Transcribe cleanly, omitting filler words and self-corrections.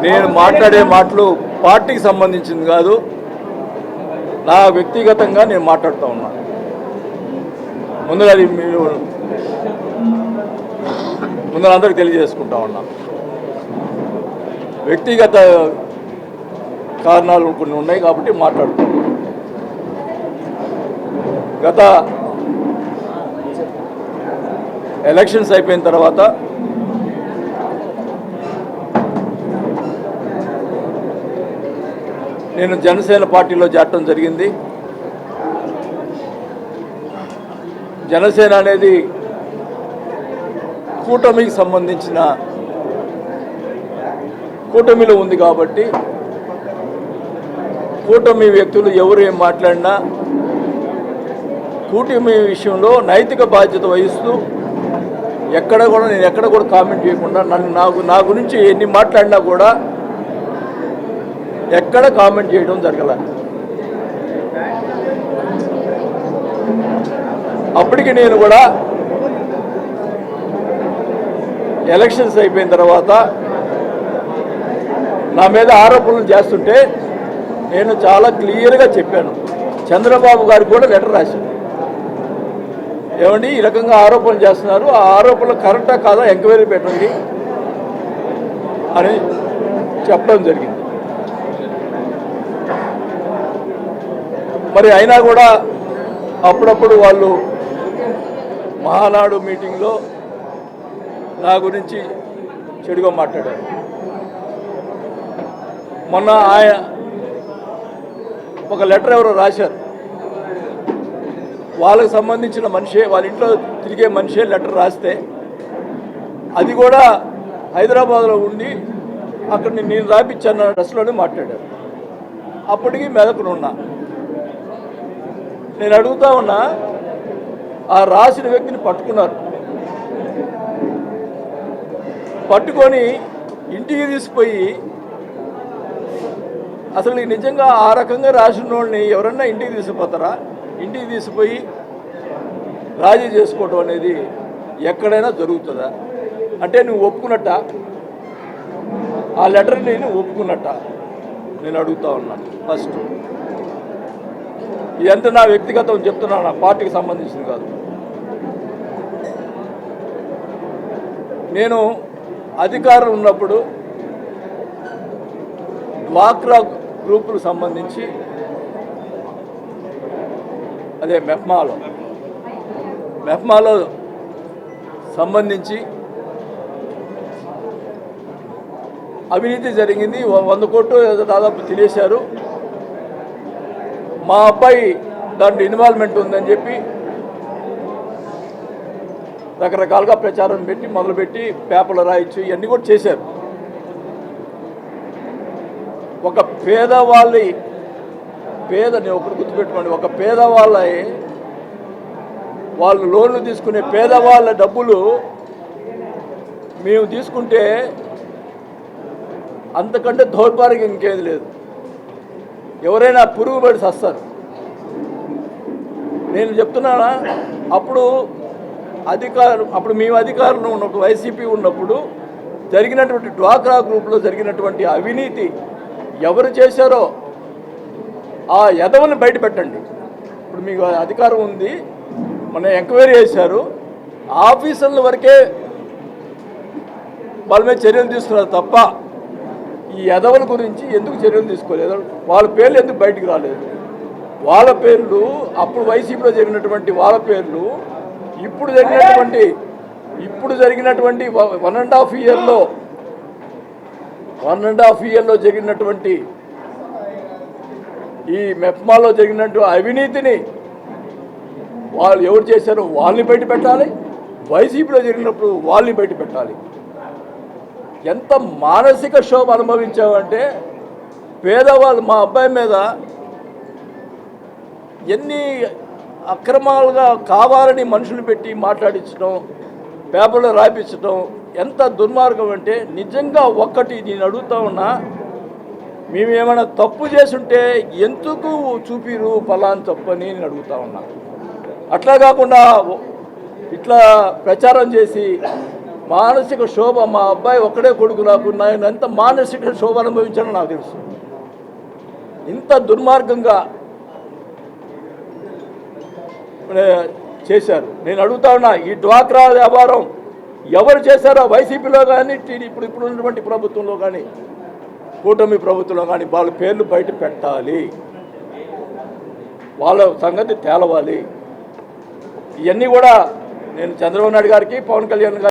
నేను మాట్లాడే మాటలు పార్టీకి సంబంధించింది కాదు, నా వ్యక్తిగతంగా నేను మాట్లాడుతూ ఉన్నా. ముందుగా అది మీరు ముందు అందరికి తెలియజేసుకుంటా ఉన్నా. వ్యక్తిగత కారణాలు కొన్ని ఉన్నాయి కాబట్టి మాట్లాడుతున్నాను. గత ఎలక్షన్స్ అయిపోయిన తర్వాత నేను జనసేన పార్టీలో చేరటం జరిగింది. జనసేన అనేది కూటమికి సంబంధించిన కూటమిలో ఉంది కాబట్టి కూటమి వ్యక్తులు ఎవరు ఏం మాట్లాడినా కూటమి విషయంలో నైతిక బాధ్యత వహిస్తూ నేను ఎక్కడ కూడా కామెంట్ చేయకుండా నా గురించి ఎన్ని మాట్లాడినా కూడా ఎక్కడ కామెంట్ చేయడం జరగల. అప్పటికి నేను కూడా ఎలక్షన్స్ అయిపోయిన తర్వాత నా మీద ఆరోపణలు చేస్తుంటే నేను చాలా క్లియర్గా చెప్పాను. చంద్రబాబు గారికి కూడా లెటర్ రాశాను. ఏమండి, ఈ రకంగా ఆరోపణలు చేస్తున్నారు, ఆ ఆరోపణలు కరెక్టా కాదా ఎంక్వైరీ పెట్టండి అని చెప్పడం జరిగింది. మరి అయినా కూడా అప్పుడప్పుడు వాళ్ళు మహానాడు మీటింగ్లో నా గురించి చెడుగా మాట్లాడారు. మొన్న ఒక లెటర్ ఎవరో రాశారు, వాళ్ళకి సంబంధించిన మనిషే, వాళ్ళ ఇంట్లో తిరిగే మనిషే లెటర్ రాస్తే అది కూడా హైదరాబాద్లో ఉండి అక్కడ నేను రాపిచ్చాను డ్రెస్లోనే మాట్లాడారు. అప్పటికి మెదకునున్నా. నేను అడుగుతా ఉన్నా, ఆ రాసిన వ్యక్తిని పట్టుకున్నారు. పట్టుకొని ఇంటికి తీసుకుపోయి అసలు నిజంగా ఆ రకంగా రాసిన వాళ్ళని ఎవరన్నా ఇంటికి తీసుకుపోతారా? ఇంటికి తీసుకుపోయి రాజీ చేసుకోవటం అనేది ఎక్కడైనా జరుగుతుందా? అంటే నువ్వు ఒప్పుకున్నట్ట? ఆ లెటర్ని నేను ఒప్పుకున్నట్ట? నేను అడుగుతా ఉన్నాను. ఫస్ట్ ఇదంతా నా వ్యక్తిగతం చెప్తున్నాను, నా పార్టీకి సంబంధించింది కాదు. నేను అధికారం ఉన్నప్పుడు డ్వాక్రా గ్రూపులకు సంబంధించి అదే మెహ్మాలో సంబంధించి అవినీతి జరిగింది. 100 కోట్లు దాదాపు తినేశారు. మా అబ్బాయి దాంట్లో ఇన్వాల్వ్మెంట్ ఉందని చెప్పి రకరకాలుగా ప్రచారం పెట్టి మొదలుపెట్టి పేపర్లు రాయించి ఇవన్నీ కూడా చేశారు. ఒక నేను ఒకటి గుర్తుపెట్టుకోండి, ఒక వాళ్ళు లోన్లు తీసుకునే పేదవాళ్ళ డబ్బులు మేము తీసుకుంటే అంతకంటే దౌర్భాగ్యం ఇంకేది లేదు. ఎవరైనా పురుగుబడి సస్తారు. నేను చెప్తున్నానా, అప్పుడు మేము అధికారంలో ఉన్నప్పుడు వైసీపీ ఉన్నప్పుడు జరిగినటువంటి డ్వాక్రా గ్రూప్లో జరిగినటువంటి అవినీతి ఎవరు చేశారో ఆ ఎదవని బయట పెట్టండి. ఇప్పుడు మీకు అధికారం ఉంది, మన ఎంక్వైరీ చేశారు, ఆఫీసర్ల వరకే వాళ్ళ మీద చర్యలు తీసుకున్నారు తప్ప ఈ ఎదవల గురించి ఎందుకు చర్యలు తీసుకోలేదు? వాళ్ళ పేర్లు ఎందుకు బయటికి రాలేదు? వాళ్ళ పేర్లు అప్పుడు వైసీపీలో జరిగినటువంటి వాళ్ళ పేర్లు ఇప్పుడు జరిగినటువంటి 1.5 ఇయర్లో జరిగినటువంటి ఈ మెప్మాలో జరిగినటువంటి అవినీతిని వాళ్ళు ఎవరు చేశారో వాళ్ళని బయట పెట్టాలి, వైసీపీలో జరిగినప్పుడు వాళ్ళని బయట పెట్టాలి. ఎంత మానసిక క్షోభ అనుభవించామంటే పేదవాళ్ళు, మా అబ్బాయి మీద ఎన్ని అక్రమాలుగా కావాలని మనుషులు పెట్టి మాట్లాడించడం, పేపర్లో రాయించడం ఎంత దుర్మార్గం అంటే నిజంగా ఒక్కటి నేను అడుగుతా ఉన్నా, మేము ఏమైనా తప్పు చేసుంటే ఎందుకు చూపిరు ఫలాని తప్పు అని నేను అడుగుతా ఉన్నా. అట్లా కాకుండా ఇట్లా ప్రచారం చేసి మానసిక శోభ. మా అబ్బాయి ఒక్కడే కొడుకు నాకు, నేను ఎంత మానసిక శోభ అనుభవించానో నాకు తెలుసు. ఇంత దుర్మార్గంగా చేశారు. నేను అడుగుతా ఉన్నా, ఈ డ్వాక్రా వ్యాపారం ఎవరు చేశారో వైసీపీలో కానీ ఇప్పుడు ఉన్నటువంటి ప్రభుత్వంలో కానీ కూటమి ప్రభుత్వంలో కానీ వాళ్ళ పేర్లు బయట పెట్టాలి, వాళ్ళ సంగతి తేలవాలి. ఇవన్నీ కూడా నేను చంద్రబాబు నాయుడు గారికి, పవన్ కళ్యాణ్ గారికి